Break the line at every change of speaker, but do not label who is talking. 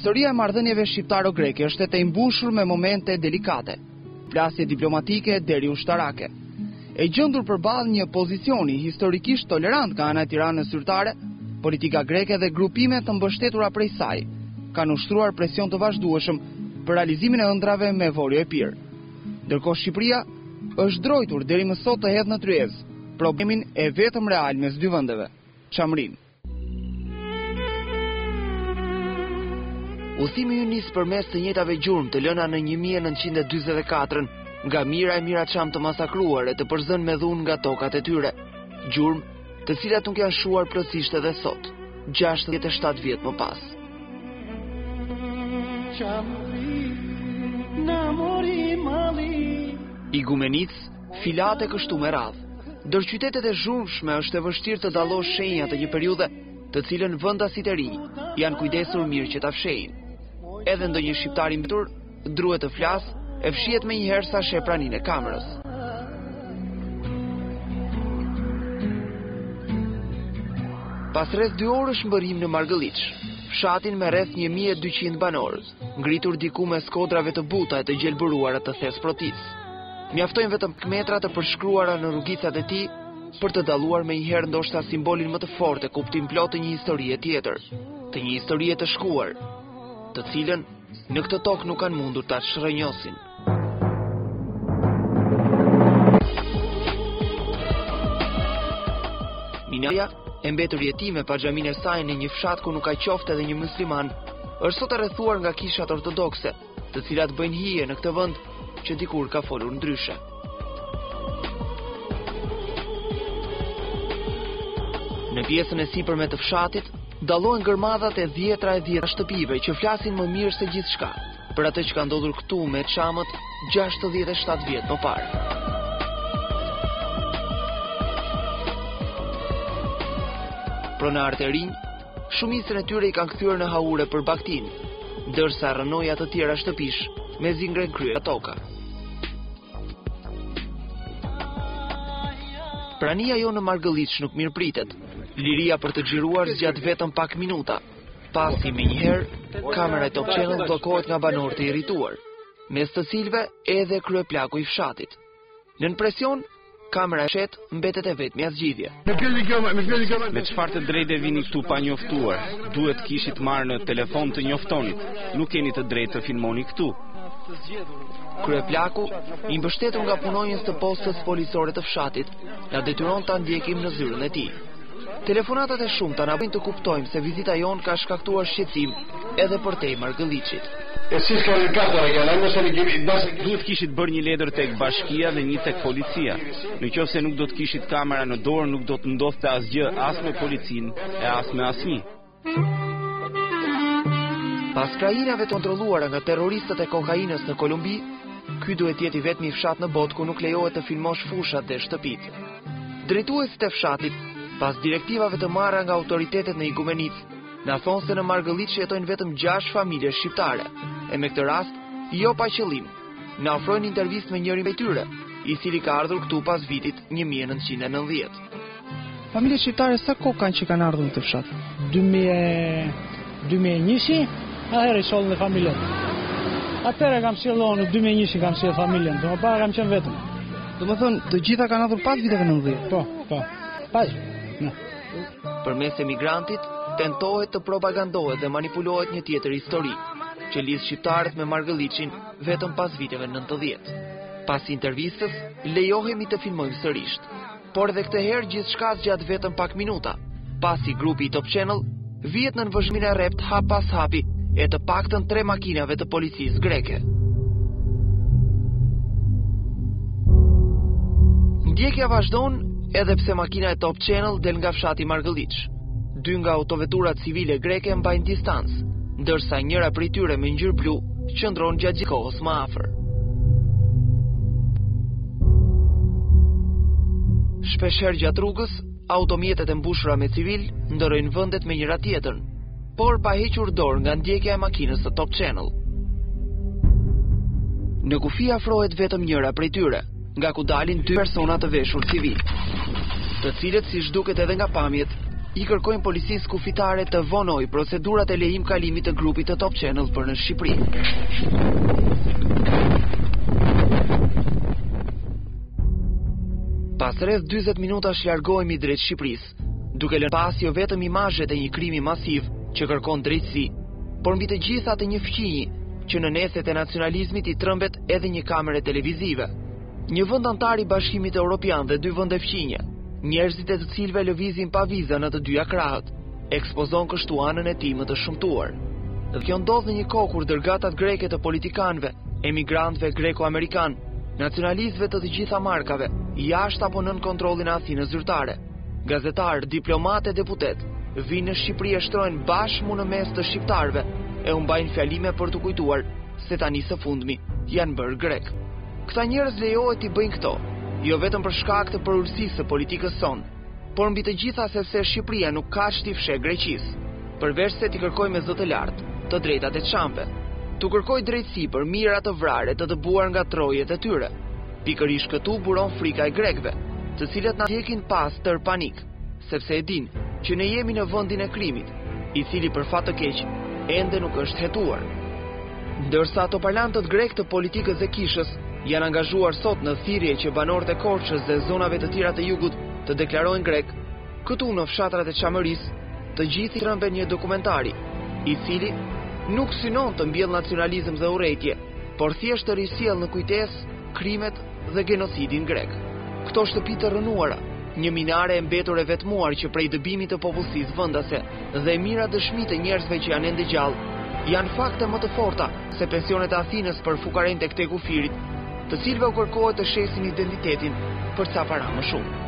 Historia e marrëdhënieve shqiptaro-greke është e mbushur me momente delikate, plasje diplomatike deri ushtarake. E gjendur përballë një pozicioni historikisht tolerant nga ana e Tiranës zyrtare, politika greke dhe grupime të mbështetura prej saj kanë ushtruar presion të vazhdueshëm për realizimin e ëndrave me Vojë e Pirë. Ndërkohë Shqipëria është drojtur deri më sot të hedhë në tryez problemin e vetëm real mes dy vendeve, Çamrin. Udhimi ju nis përmes të njëjtave gjurmë të lëna në 1944 nga Mira e Miraçam të masakruar e të përzën me dhunë nga tokat e tyre. Gjurmë të cilat nuk janë shuar plotësisht edhe sot, 67 vjet më pas. Igumenic, filate kështu me radhë. Ndër qytetet e zhurmshme është e vështirë të dallosh shenja të një periudhe të cilën vendasit e rinj janë kujdesur mirë që ta fshehin. Edhe ndonjë shqiptar i mbetur druhet të flas, e fshihet me njëherë sa sheh praninë e kamerës. Pas rreth 2 orësh mbërim në Margëlliç, fshatin me rreth 1200 banorë, ngritur diku me skodrave të buta e të gjelbëruara të thes protis. Mjaftojnë vetëm metra të përshkruara në rrugicat e tij për të dalluar me njëherë ndoshta simbolin më të fortë e kuptim plot të një historie tjetër, të një historie të shkuar, të cilën në këtë tokë nuk kanë mundur ta shërënjosin. Minaja, e mbetur jetime pa xhamin e saj në një fshat ku nuk ka qoftë edhe një musliman, është sot e rrethuar nga kishat ortodokse, të cilat bëjnë hije në këtë vend që dikur ka folur ndryshe. Në pjesën e sipërme të fshatit, dallohen gërmadhat e dhjetra shtëpive që flasin më mirë se gjithçka për atë që ka ndodhur këtu me çamët 67 vjet më parë. Pronarët e rinj, shumicën e tyre i kanë kthyer në haure për baktin, ndërsa rënoja të tjera shtëpish me zingre kryer toka. Prania jo në Margëlliç nuk mirëpritet. Liria për të xhiruar zgjat vetëm pak minuta, pasi menjëherë kamera e Top Channel bllokohet nga banorë të irrituar, mes të cilëve edhe kryeplaku i fshatit. Nën presion, kamera e shet mbetet e vetmja zgjidhje.
Me çfarë të drejtë vini këtu pa njoftuar? Duhet kishit marrë në telefon të njoftonit. Nuk keni të drejtë të filmoni këtu.
Kryeplaku, i mbështetur nga punonjës të postës policore të fshatit, na detyron ta ndjekim në zyrën e tij. Telefonatat e shumta na bëjnë të kuptojmë se vizita jonë ka shkaktuar shqetësim edhe përtej Margëlliçit.
Duhet kishit bërë një letër tek bashkia dhe një tek policia. Nëse nuk do të kishit kamera në dorë, nuk do të ndodhte asgjë as me policinë e as me asnjë.
Pas krajinave të kontrolluara nga terroristët e kokainës në Kolumbi, ky duhet jetë i vetmi fshat në botë ku nuk lejohet të filmosh fushat dhe shtëpitë. Drejtuesit e fshatit, pas direktivave të marra nga autoritetet në Igumenic, na thonë se në Margëlliç jetojnë vetëm 6 familje shqiptare, e me këtë rast, jo pa qëllim, na ofrojnë intervistë me njërin prej tyre, i cili ka ardhur këtu pas vitit 1990.
Familje shqiptare sa kohë kanë që kanë ardhur në këtë fshat? 2001, atëherë i sollën dhe familjen. Atëherë kam sjellur në 2001 kam sjellë familjen, do më para kam qenë vetëm.
Domethënë, të gjitha kanë ardhur pas viteve 90.
Po. Pas.
Përmes emigrantit tentohet të propagandohet dhe manipulohet një tjetër histori, që lidh shqiptarët me Margëlliçin vetëm pas viteve 90. Pas intervistës, lejohemi të filmojmë sërish, por edhe këtë herë gjithçka zgjat vetëm pak minuta, pasi grupi i Top Channel vihet në nënvëzhgimin e rrept hap pas hapi e të paktën 3 makinave të policisë greke. Ndjekja vazhdon edhe pse makina e Top Channel del nga fshati Margëlliç. 2 nga autoveturat civile greke mbajnë distancë, ndërsa njëra prej tyre me ngjyrë blu qëndron gjatë kohës më afër. Shpeshherë gjatë rrugës, automjetet e mbushura me civil ndërrojnë vendet me njëra tjetrën, por pa hequr dorë nga ndjekja e makinës së Top Channel. Në kufi afrohet vetëm njëra prej tyre, nga ku dalin 2 persona të veshur civil, të cilët, siç duket edhe nga pamjet, I kërkojnë policisë kufitare të vonoj procedurat e lejim kalimit të grupit të Top Channel për në Shqipëri. Pas rreth 40 minutash largohemi drejt Shqipërisë, duke lënë pas jo vetëm imazhet e një krimi masiv që kërkon drejtësi, por mbi të gjitha të një fqinji që në neset e nacionalizmit i trëmbet edhe një kamere televizive. Një vend antar i Bashkimit Evropian dhe 2 vende fqinje, njerëzit e të cilëve lëvizin pa viza në të dyja krahët, ekspozon kështu anën e tij më të shëmtuar. Dhe kjo ndodh në një kohë kur dërgatat greke të politikanëve, emigrantëve greko-amerikan, nacionalistëve të gjitha markave, jashtë apo nën kontrollin e Athinës zyrtare, gazetarë, diplomatë, deputet, vinë në Shqipëri e shtrojnë bashkë në mes të shqiptarëve e u mbajnë fjalime për të kujtuar se tani së fundmi janë bërë grek. Këta njerëz lejohet i bëjnë këto, jo vetëm për shkak të përulësisë së politikës sonë, por mbi të gjitha sepse Shqipëria nuk ka ç'ti fsheh Greqisë, përveç se t'i kërkoj me zë të lartë të drejtat e çampe, t'u kërkoj drejtësi për mira të vrarë të dëbuar nga trojet e tyre. Pikërisht këtu buron frika e grekëve, të cilët na ndjekin pas tër panik, sepse e dinë që ne jemi në vendin e krimit, i cili për fat të keq ende nuk është hetuar. Ndërsa toparlantët grek të politikës e kishës janë angazhuar sot në thirrje që banorët e Korçës dhe zonave të tjera të jugut të deklarojnë grek, këtu në fshatrat e Çamërisë, të gjithë trëmben një dokumentari, i cili nuk synon të mbjell nacionalizëm dhe urrejtje, por thjesht të risjell në kujtesë krimet dhe genocidin grek. Këto shtëpi të rënuara, një minare e mbetur e vetmuar që prej dëbimit të popullsisë vendase dhe mira dëshmitë e njerëzve që janë ende gjallë, janë fakte më të forta se pensionet e Athinës për fukarejnë tek kufirit, të cilëve u kërkohet të shesin identitetin për ca para më shumë.